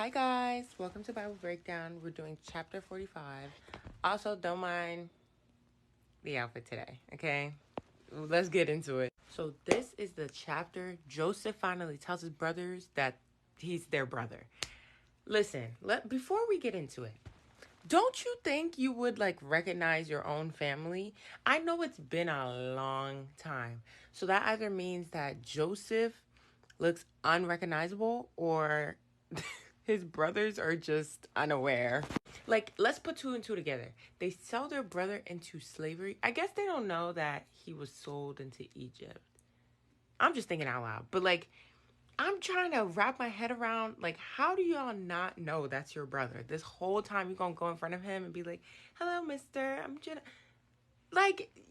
Hi guys, welcome to Bible Breakdown. We're doing chapter 45. Also, don't mind the outfit today, okay? Let's get into it. So this is the chapter Joseph finally tells his brothers that he's their brother. Listen, before we get into it, don't you think you would recognize your own family? I know it's been a long time. So that either means that Joseph looks unrecognizable or his brothers are just unaware. Let's put two and two together. They sell their brother into slavery. I guess they don't know that he was sold into Egypt. I'm just thinking out loud. But I'm trying to wrap my head around, how do y'all not know that's your brother? This whole time you're going to go in front of him and be like, hello, mister, I'm Jenna.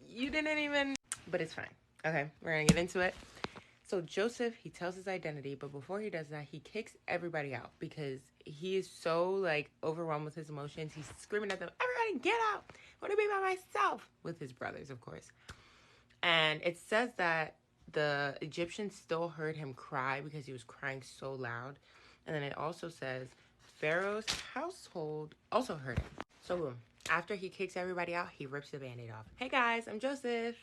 You didn't even... But it's fine. Okay, we're going to get into it. So Joseph, he tells his identity, but before he does that, he kicks everybody out because he is so overwhelmed with his emotions. He's screaming at them, everybody get out. I want to be by myself, with his brothers, of course. And it says that the Egyptians still heard him cry because he was crying so loud. And then it also says Pharaoh's household also heard him. So boom, after he kicks everybody out, he rips the Band-Aid off. Hey guys, I'm Joseph.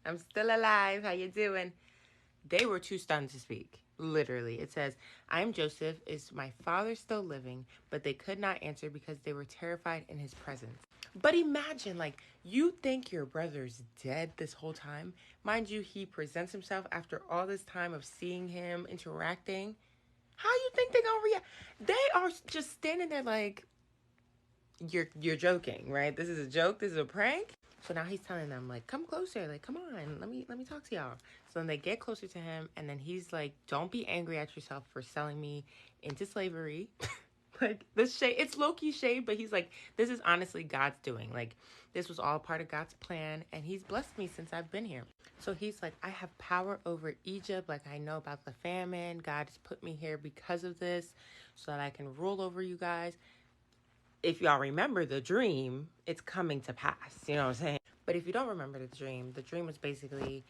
I'm still alive. How you doing? They were too stunned to speak. Literally. It says, I am Joseph. Is my father still living? But they could not answer because they were terrified in his presence. But imagine, you think your brother's dead this whole time. Mind you, he presents himself after all this time of seeing him interacting. How you think they're going to react? They are just standing there you're joking, right? This is a joke. This is a prank. So now he's telling them, come closer. Come on, let me talk to y'all. So then they get closer to him, and then he's like, don't be angry at yourself for selling me into slavery. This shade, it's low-key shade, but he's like, this is honestly God's doing. This was all part of God's plan, and he's blessed me since I've been here. So he's like, I have power over Egypt. I know about the famine. God has put me here because of this so that I can rule over you guys. If y'all remember the dream, it's coming to pass. You know what I'm saying? But if you don't remember the dream was basically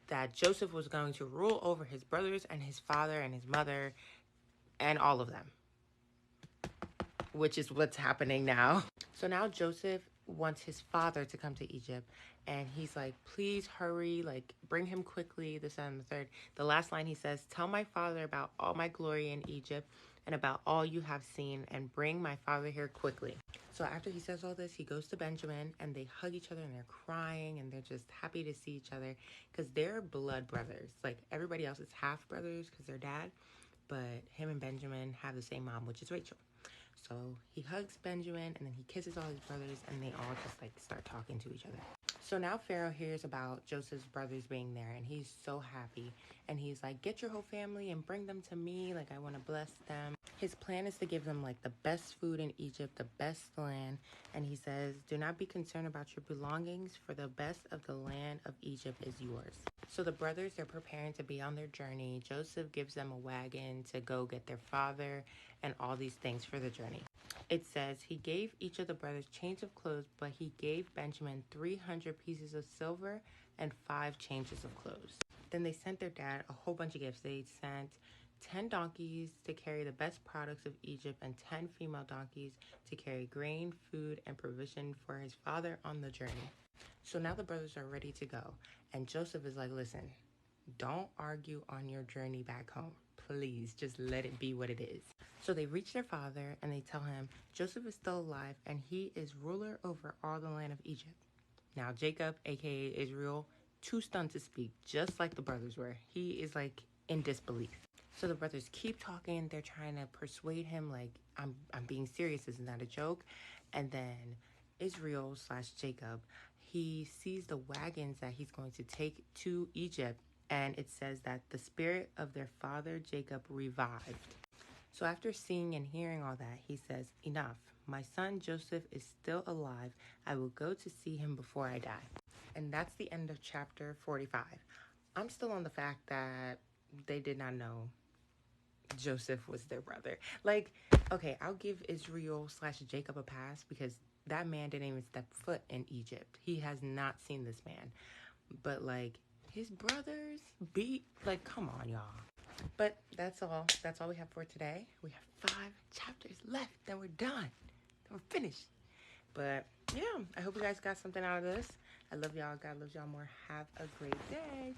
that Joseph was going to rule over his brothers and his father and his mother and all of them, which is what's happening now. So now Joseph wants his father to come to Egypt, and he's like, please hurry, bring him quickly, this and the third. The last line he says, tell my father about all my glory in Egypt and about all you have seen, and bring my father here quickly. So after he says all this, he goes to Benjamin, and they hug each other, and they're crying, and they're just happy to see each other because they're blood brothers. Everybody else is half brothers because they're dad, but him and Benjamin have the same mom, which is Rachel. So he hugs Benjamin, and then he kisses all his brothers, and they all just start talking to each other. So now Pharaoh hears about Joseph's brothers being there, and he's so happy. And he's like, get your whole family and bring them to me. I want to bless them. His plan is to give them the best food in Egypt, the best land. And he says, do not be concerned about your belongings, for the best of the land of Egypt is yours. So the brothers are preparing to be on their journey. Joseph gives them a wagon to go get their father and all these things for the journey. It says he gave each of the brothers change of clothes, but he gave Benjamin 300 pieces of silver and 5 changes of clothes. Then they sent their dad a whole bunch of gifts. They sent 10 donkeys to carry the best products of Egypt and 10 female donkeys to carry grain, food, and provision for his father on the journey. So now the brothers are ready to go. And Joseph is like, listen, don't argue on your journey back home. Please, just let it be what it is. So they reach their father and they tell him Joseph is still alive and he is ruler over all the land of Egypt. Now Jacob, aka Israel, too stunned to speak, just like the brothers were. He is in disbelief. So the brothers keep talking. They're trying to persuade him I'm being serious. Isn't that a joke? And then Israel / Jacob, he sees the wagons that he's going to take to Egypt. And it says that the spirit of their father Jacob revived. So after seeing and hearing all that, he says, enough. My son Joseph is still alive. I will go to see him before I die. And that's the end of chapter 45. I'm still on the fact that they did not know Joseph was their brother. Okay, I'll give Israel / Jacob a pass because that man didn't even step foot in Egypt. He has not seen this man. But his brothers come on, y'all. But that's all. That's all we have for today. We have 5 chapters left. Then we're done. Then we're finished. But yeah, I hope you guys got something out of this. I love y'all. God loves y'all more. Have a great day.